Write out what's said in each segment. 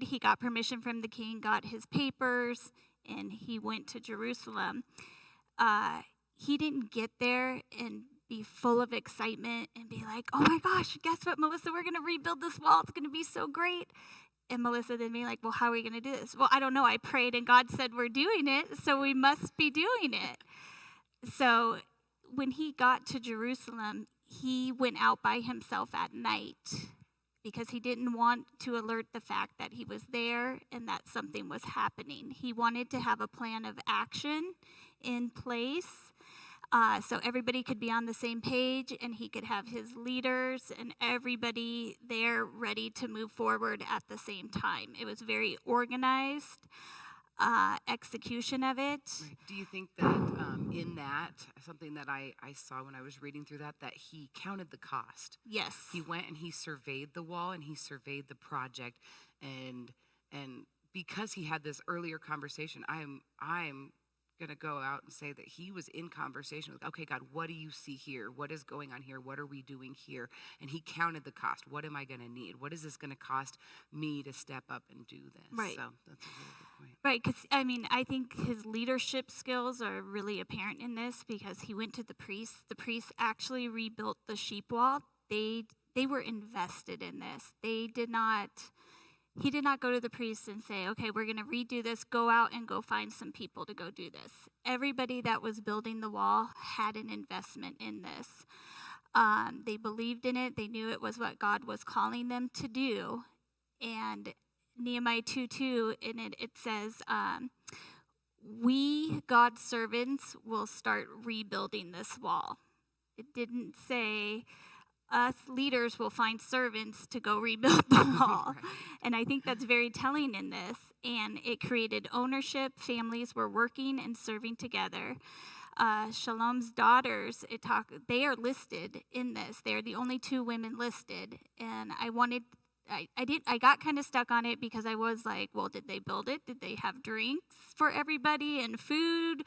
He got permission from the king, got his papers, and he went to Jerusalem. He didn't get there and be full of excitement and be like, oh my gosh, guess what, Melissa, we're going to rebuild this wall. It's going to be so great. And Melissa then being like, well, how are we going to do this? Well, I don't know. I prayed and God said we're doing it, so we must be doing it. So when he got to Jerusalem, he went out by himself at night because he didn't want to alert the fact that he was there and that something was happening. He wanted to have a plan of action in place so everybody could be on the same page and he could have his leaders and everybody there ready to move forward at the same time. It was very organized execution of it. Right. Do you think that in that, something that I saw when I was reading through that he counted the cost? Yes. He went and he surveyed the wall and he surveyed the project, and because he had this earlier conversation, I'm going to go out and say that he was in conversation with, okay, God, what do you see here? What is going on here? What are we doing here? And he counted the cost. What am I going to need? What is this going to cost me to step up and do this? Right. So that's a really good point. Right, because, I think his leadership skills are really apparent in this because he went to the priests. The priests actually rebuilt the sheep wall. They were invested in this. He did not go to the priests and say, okay, we're going to redo this. Go out and go find some people to go do this. Everybody that was building the wall had an investment in this. They believed in it. They knew it was what God was calling them to do. And Nehemiah 2:2, in it says, we, God's servants, will start rebuilding this wall. It didn't say us leaders will find servants to go rebuild the wall. Right. And I think that's very telling in this. And it created ownership. Families were working and serving together. Shalom's daughters, they are listed in this. They're the only 2 women listed. And I got kind of stuck on it because I was like, well, did they build it? Did they have drinks for everybody and food?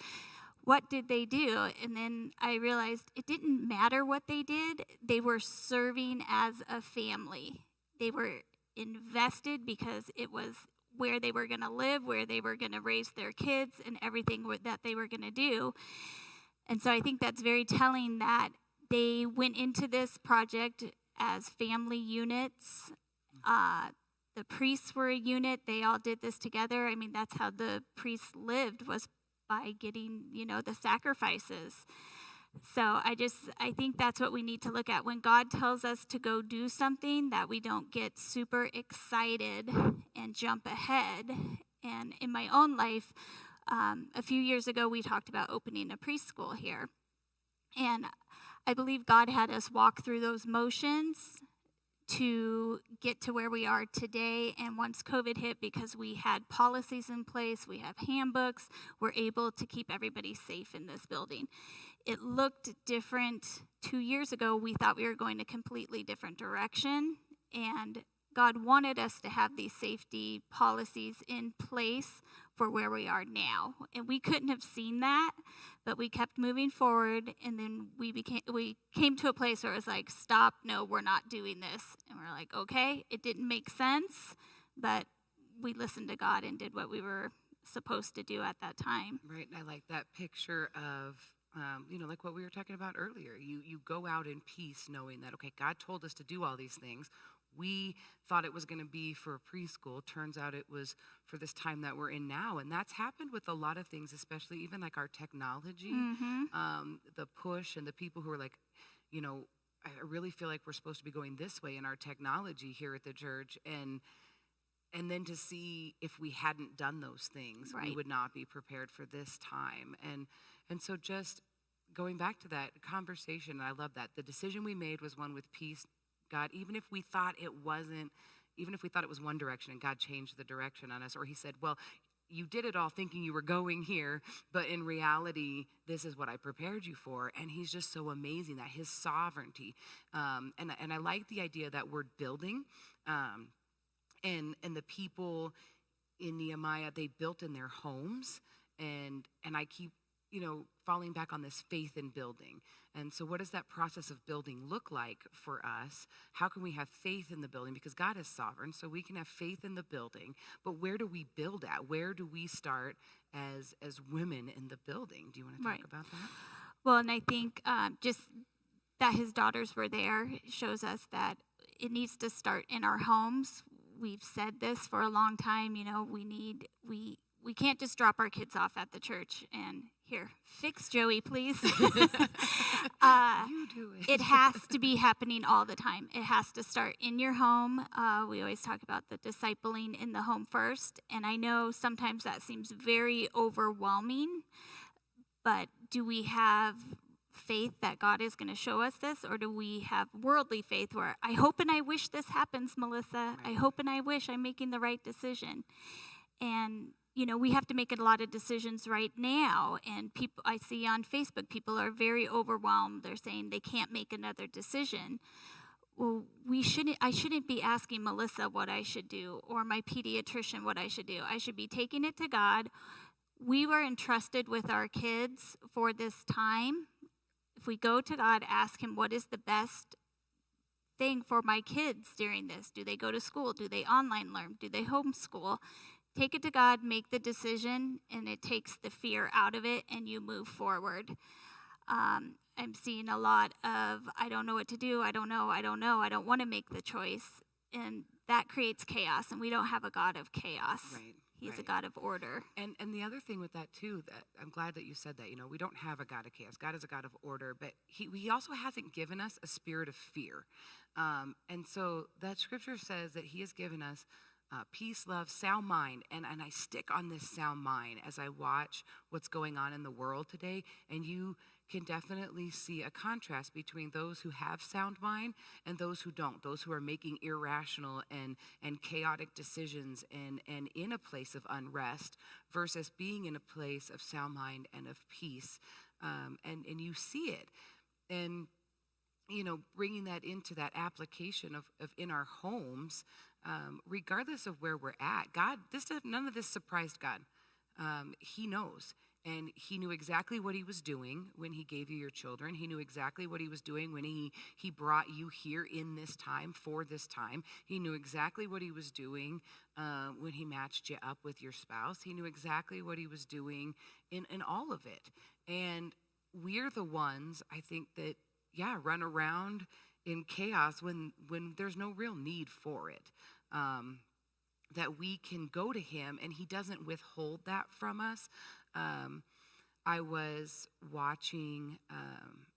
What did they do? And then I realized it didn't matter what they did. They were serving as a family. They were invested because it was where they were going to live, where they were going to raise their kids, and everything that they were going to do. And so I think that's very telling that they went into this project as family units. The priests were a unit. They all did this together. That's how the priests lived, was by getting, the sacrifices. So I think that's what we need to look at. When God tells us to go do something, that we don't get super excited and jump ahead. And in my own life, a few years ago, we talked about opening a preschool here. And I believe God had us walk through those motions to get to where we are today. And once COVID hit, because we had policies in place, we have handbooks, we're able to keep everybody safe in this building. It looked different 2 years ago. We thought we were going a completely different direction, and God wanted us to have these safety policies in place for where we are now. And we couldn't have seen that, but we kept moving forward, and then we came to a place where it was like, stop, no, we're not doing this. And we're like, okay, it didn't make sense, but we listened to God and did what we were supposed to do at that time. Right, and I like that picture of, like what we were talking about earlier. You go out in peace knowing that, okay, God told us to do all these things. We thought it was going to be for preschool. Turns out it was for this time that we're in now. And that's happened with a lot of things, especially even like our technology, the push and the people who are like, I really feel like we're supposed to be going this way in our technology here at the church. And then to see if we hadn't done those things, right, we would not be prepared for this time. And so just going back to that conversation, I love that. The decision we made was one with peace. God, even if we thought it was one direction and God changed the direction on us, or he said, well, you did it all thinking you were going here, but in reality, this is what I prepared you for. And he's just so amazing, that his sovereignty. And I like the idea that we're building, and the people in Nehemiah, they built in their homes. And I keep, falling back on this faith in building. And so what does that process of building look like for us? How can we have faith in the building? Because God is sovereign, so we can have faith in the building. But where do we build at? Where do we start as women in the building? Do you want to talk about that? Well, and I think just that his daughters were there shows us that it needs to start in our homes. We've said this for a long time. We can't just drop our kids off at the church and here, fix Joey, please. You do it. It has to be happening all the time. It has to start in your home. We always talk about the discipling in the home first. And I know sometimes that seems very overwhelming, but do we have faith that God is going to show us this, or do we have worldly faith where I hope and I wish this happens, Melissa? I hope and I wish I'm making the right decision. And we have to make a lot of decisions right now. And people I see on Facebook, people are very overwhelmed. They're saying they can't make another decision. Well, I shouldn't be asking Melissa what I should do or my pediatrician what I should do. I should be taking it to God. We were entrusted with our kids for this time. If we go to God, ask him what is the best thing for my kids during this. Do they go to school? Do they online learn? Do they homeschool? Take it to God, make the decision, and it takes the fear out of it, and you move forward. I'm seeing a lot of, I don't know what to do, I don't know, I don't want to make the choice. And that creates chaos, and we don't have a God of chaos. Right. He's a God of order. And the other thing with that, too, that I'm glad that you said that, we don't have a God of chaos. God is a God of order, but he also hasn't given us a spirit of fear. And so that scripture says that he has given us peace, love, sound mind. And I stick on this sound mind as I watch what's going on in the world today. And you can definitely see a contrast between those who have sound mind and those who don't, those who are making irrational and chaotic decisions and in a place of unrest versus being in a place of sound mind and of peace. And you see it. And, bringing that into that application of in our homes, regardless of where we're at, God, none of this surprised God. He knows. And he knew exactly what he was doing when he gave you your children. He knew exactly what he was doing when he brought you here in this time, for this time. He knew exactly what he was doing when he matched you up with your spouse. He knew exactly what he was doing in all of it. And we're the ones, I think, that, run around in chaos when there's no real need for it. That we can go to him and he doesn't withhold that from us. I was watching,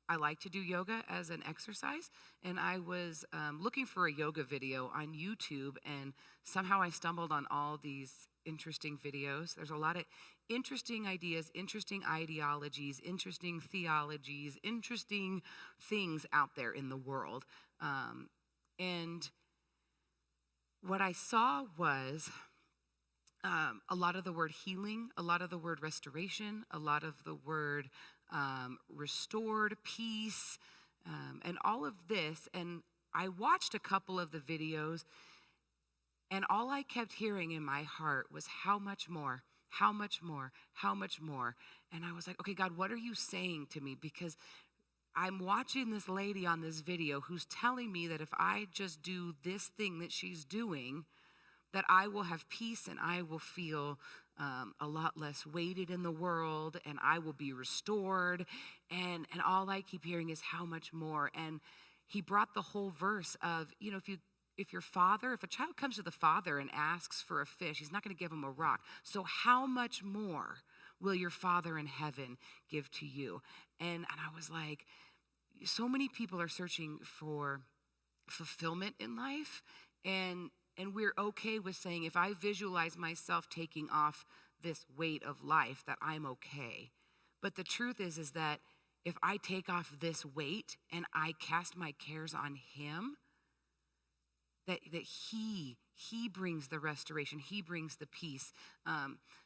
I like to do yoga as an exercise, and I was looking for a yoga video on YouTube, and somehow I stumbled on all these interesting videos. There's a lot of interesting ideas, interesting ideologies, interesting theologies, interesting things out there in the world. And what I saw was a lot of the word healing, a lot of the word restoration, a lot of the word restored, peace, and all of this. And I watched a couple of the videos, and all I kept hearing in my heart was how much more, how much more, how much more. And I was like, okay, God, what are you saying to me? Because I'm watching this lady on this video who's telling me that if I just do this thing that she's doing, that I will have peace and I will feel a lot less weighted in the world and I will be restored. And all I keep hearing is how much more. And he brought the whole verse of, if a child comes to the father and asks for a fish, he's not going to give him a rock. So how much more will your Father in heaven give to you? And I was like, so many people are searching for fulfillment in life, and we're okay with saying, if I visualize myself taking off this weight of life, that I'm okay. But the truth is that if I take off this weight and I cast my cares on him, that he brings the restoration, he brings the peace.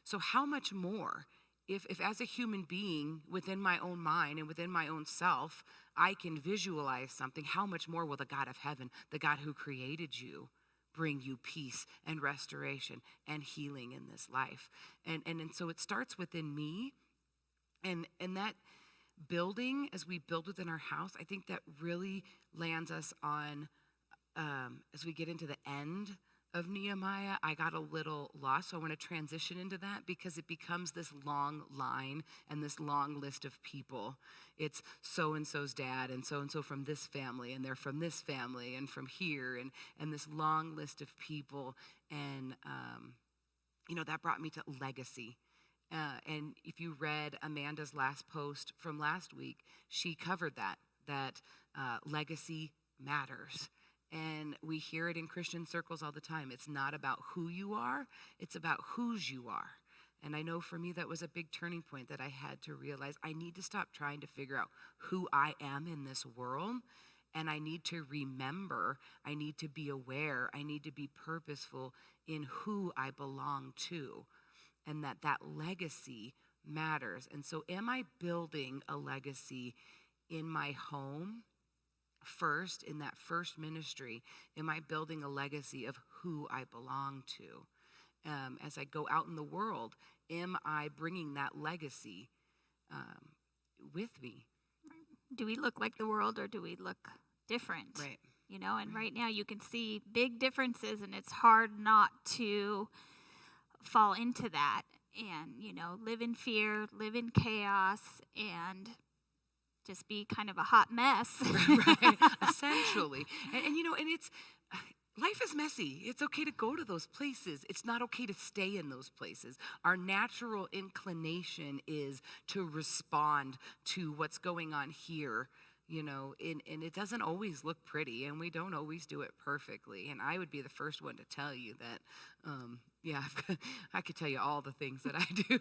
So how much more? If as a human being, within my own mind and within my own self, I can visualize something, how much more will the God of heaven, the God who created you, bring you peace and restoration and healing in this life? And so it starts within me. And that building, as we build within our house, I think that really lands us on, as we get into the end of Nehemiah, I got a little lost. So I want to transition into that because it becomes this long line and this long list of people. It's so-and-so's dad and so from this family, and they're from this family and from here, and this long list of people. And, that brought me to legacy. And if you read Amanda's last post from last week, she covered that legacy matters. And we hear it in Christian circles all the time. It's not about who you are, it's about whose you are. And I know for me that was a big turning point that I had to realize I need to stop trying to figure out who I am in this world. And I need to remember, I need to be aware, I need to be purposeful in who I belong to. And that legacy matters. And so am I building a legacy in my home first, in that first ministry? Am I building a legacy of who I belong to? As I go out in the world, am I bringing that legacy with me? Do we look like the world, or do we look different? Right. And right now you can see big differences, and it's hard not to fall into that and, live in fear, live in chaos, and just be kind of a hot mess. Right, essentially. And it's, life is messy. It's okay to go to those places. It's not okay to stay in those places. Our natural inclination is to respond to what's going on here, and it doesn't always look pretty, and we don't always do it perfectly. And I would be the first one to tell you that, I could tell you all the things that I do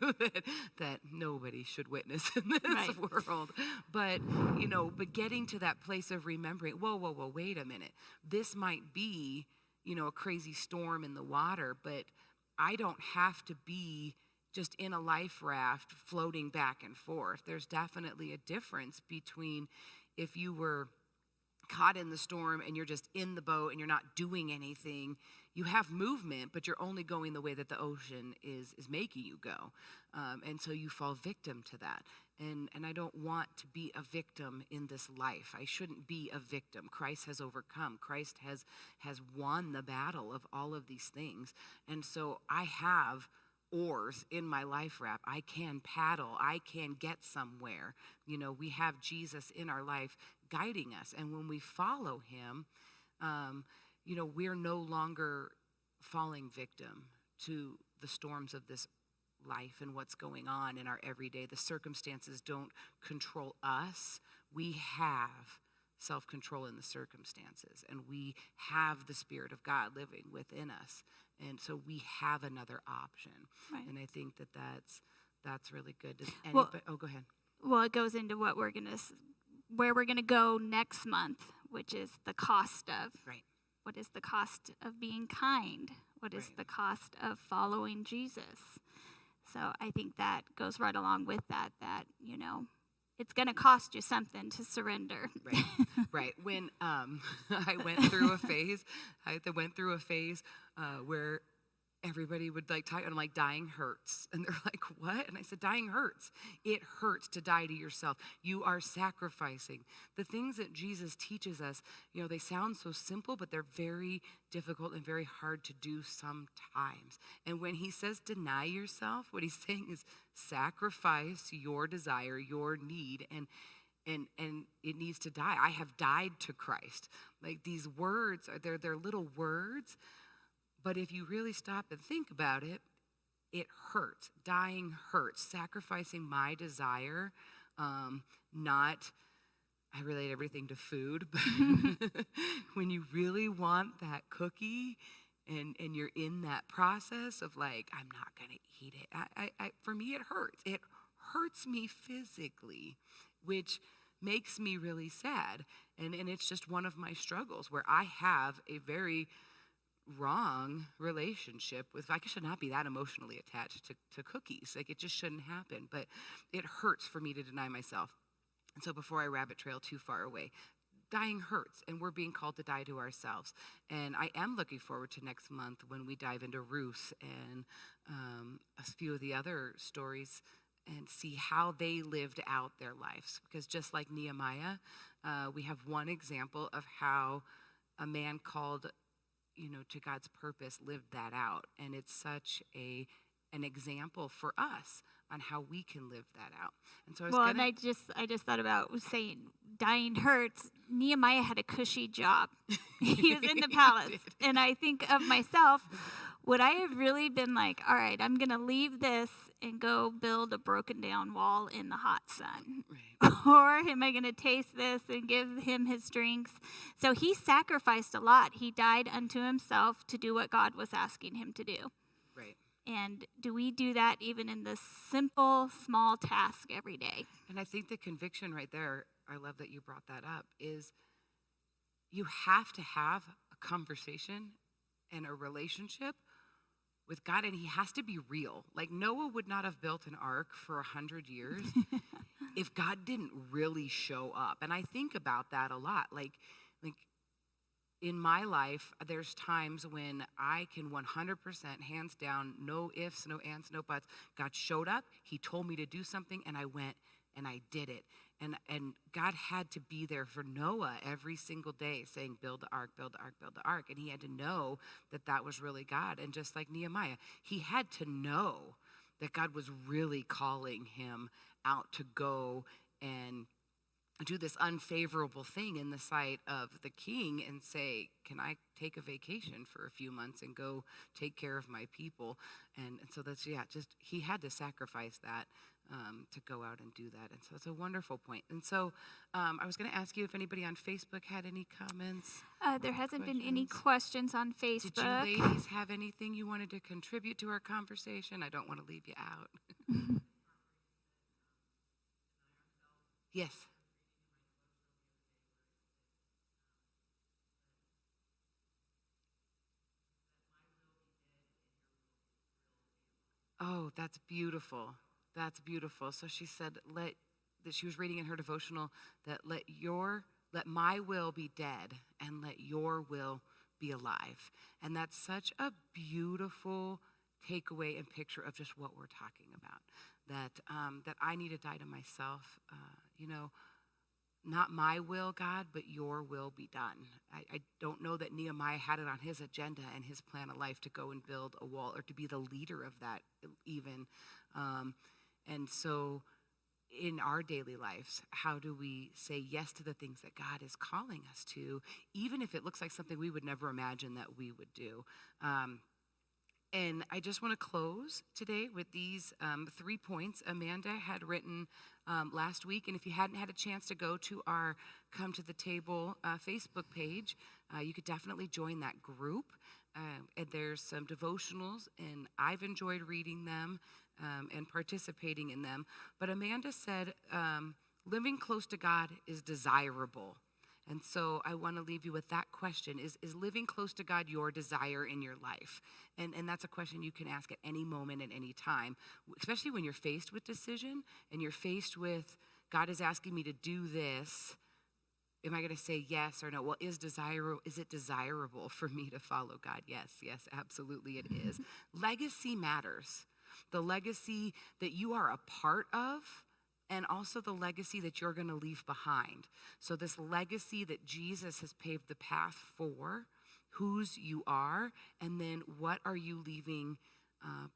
that nobody should witness in this Right. world. But, but getting to that place of remembering, whoa, wait a minute. This might be, a crazy storm in the water, but I don't have to be just in a life raft floating back and forth. There's definitely a difference between if you were caught in the storm and you're just in the boat and you're not doing anything. You have movement, but you're only going the way that the ocean is making you go. And so you fall victim to that. And I don't want to be a victim in this life. I shouldn't be a victim. Christ has overcome. Christ has won the battle of all of these things. And so I have oars in my life raft. I can paddle. I can get somewhere. We have Jesus in our life guiding us. And when we follow him, we're no longer falling victim to the storms of this life and what's going on in our everyday. The circumstances don't control us. We have self-control in the circumstances, and we have the Spirit of God living within us. And so we have another option. Right. And I think that's really good. Go ahead. Well, it goes into what where we're gonna go next month, which is the cost of. Right. What is the cost of being kind? What is Right. the cost of following Jesus? So I think that goes right along with that, it's going to cost you something to surrender. Right, right. When I went through a phase, where everybody would I'm like, dying hurts. And they're like, what? And I said, dying hurts. It hurts to die to yourself. You are sacrificing. The things that Jesus teaches us, they sound so simple, but they're very difficult and very hard to do sometimes. And when he says deny yourself, what he's saying is sacrifice your desire, your need, and it needs to die. I have died to Christ. Like, these words, they're little words, but if you really stop and think about it, it hurts. Dying hurts. Sacrificing my desire, I relate everything to food, but when you really want that cookie and you're in that process of like, I'm not going to eat it. For me, it hurts. It hurts me physically, which makes me really sad. And it's just one of my struggles where I have a very wrong relationship with, I should not be that emotionally attached to cookies. Like, it just shouldn't happen, but it hurts for me to deny myself. And so before I rabbit trail too far away, dying hurts, and we're being called to die to ourselves. And I am looking forward to next month when we dive into Ruth and a few of the other stories and see how they lived out their lives. Because just like Nehemiah, we have one example of how a man called, to God's purpose lived that out. And it's such an example for us on how we can live that out. And so and I just thought about saying dying hurts. Nehemiah had a cushy job. He was in the palace. And I think of myself, would I have really been like, all right, I'm going to leave this and go build a broken down wall in the hot sun? Right. Or am I going to taste this and give him his drinks? So he sacrificed a lot. He died unto himself to do what God was asking him to do. Right. And do we do that even in this simple, small task every day? And I think the conviction right there, I love that you brought that up, is you have to have a conversation and a relationship with God, and he has to be real. Like Noah would not have built an ark for 100 years if God didn't really show up. And I think about that a lot. Like in my life, there's times when I can 100%, hands down, no ifs, no ands, no buts. God showed up, he told me to do something, and I went and I did it. And God had to be there for Noah every single day saying, build the ark, build the ark, build the ark. And he had to know that that was really God. And just like Nehemiah, he had to know that God was really calling him out to go and do this unfavorable thing in the sight of the king and say, can I take a vacation for a few months and go take care of my people? And so that's, he had to sacrifice that to go out and do that. And so it's a wonderful point. And so I was going to ask you if anybody on Facebook had any comments. There hasn't been any questions on Facebook. Did you ladies have anything you wanted to contribute to our conversation? I don't want to leave you out. Yes. Oh, that's beautiful. That's beautiful. So she said, that she was reading in her devotional that let my will be dead and let your will be alive. And that's such a beautiful takeaway and picture of just what we're talking about. That I need to die to myself. Not my will, God, but your will be done. I don't know that Nehemiah had it on his agenda and his plan of life to go and build a wall or to be the leader of that even. And so in our daily lives, how do we say yes to the things that God is calling us to, even if it looks like something we would never imagine that we would do? And I just want to close today with these 3 points Amanda had written last week. And if you hadn't had a chance to go to our Come to the Table Facebook page, you could definitely join that group. And there's some devotionals, and I've enjoyed reading them and participating in them. But Amanda said, living close to God is desirable. And so I want to leave you with that question. Is living close to God your desire in your life? And that's a question you can ask at any moment, at any time, especially when you're faced with decision and you're faced with, God is asking me to do this. Am I going to say yes or no? Well, is it desirable for me to follow God? Yes, absolutely it is. Legacy matters. The legacy that you are a part of, and also the legacy that you're going to leave behind. So this legacy that Jesus has paved the path for, whose you are, and then what are you leaving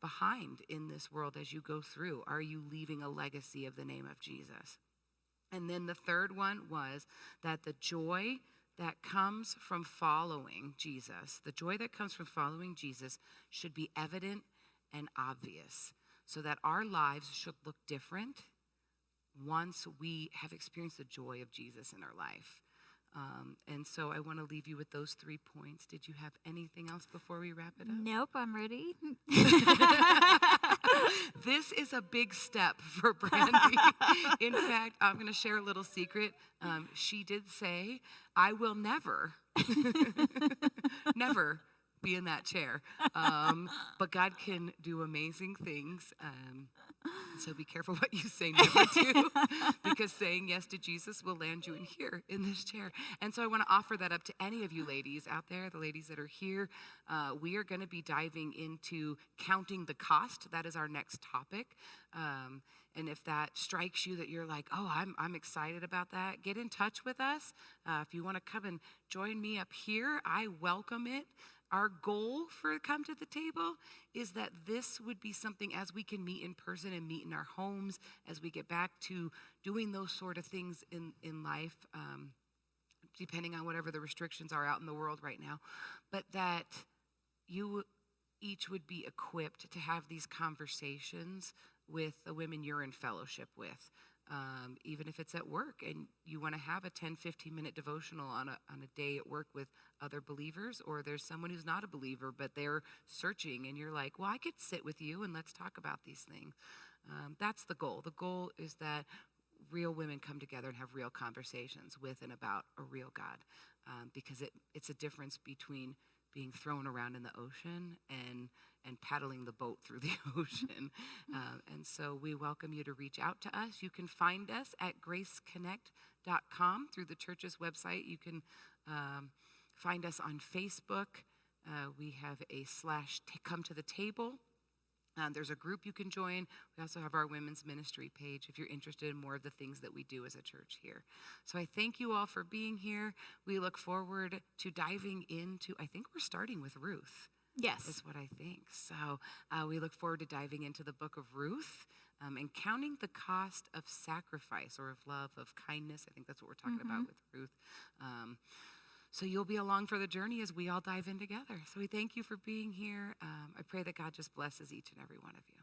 behind in this world as you go through? Are you leaving a legacy of the name of Jesus? And then the third one was that the joy that comes from following Jesus, should be evident and obvious, so that our lives should look different once we have experienced the joy of Jesus in our life. And so I want to leave you with those 3 points. Did you have anything else before we wrap it up? Nope, I'm ready. This is a big step for Brandi. In fact, I'm going to share a little secret. She did say, I will never be in that chair. But God can do amazing things. So be careful what you say never to, because saying yes to Jesus will land you in here, in this chair. And so I want to offer that up to any of you ladies out there, the ladies that are here. We are going to be diving into counting the cost. That is our next topic. And if that strikes you that you're like, oh, I'm excited about that, get in touch with us. If you want to come and join me up here, I welcome it. Our goal for Come to the Table is that this would be something as we can meet in person and meet in our homes, as we get back to doing those sort of things in life, depending on whatever the restrictions are out in the world right now, but that you each would be equipped to have these conversations with the women you're in fellowship with. Even if it's at work and you want to have a 10, 15-minute devotional on a day at work with other believers, or there's someone who's not a believer, but they're searching and you're like, well, I could sit with you and let's talk about these things. That's the goal. The goal is that real women come together and have real conversations with and about a real God, because it's a difference between being thrown around in the ocean and paddling the boat through the ocean. And so we welcome you to reach out to us. You can find us at graceconnect.com through the church's website. You can find us on Facebook. We have a /come to the table. There's a group you can join. We also have our women's ministry page if you're interested in more of the things that we do as a church here. So I thank you all for being here. We look forward to diving into, I think we're starting with Ruth. Yes. Is what I think. So we look forward to diving into the book of Ruth and counting the cost of sacrifice, or of love, of kindness. I think that's what we're talking about with Ruth. So you'll be along for the journey as we all dive in together. So we thank you for being here. I pray that God just blesses each and every one of you.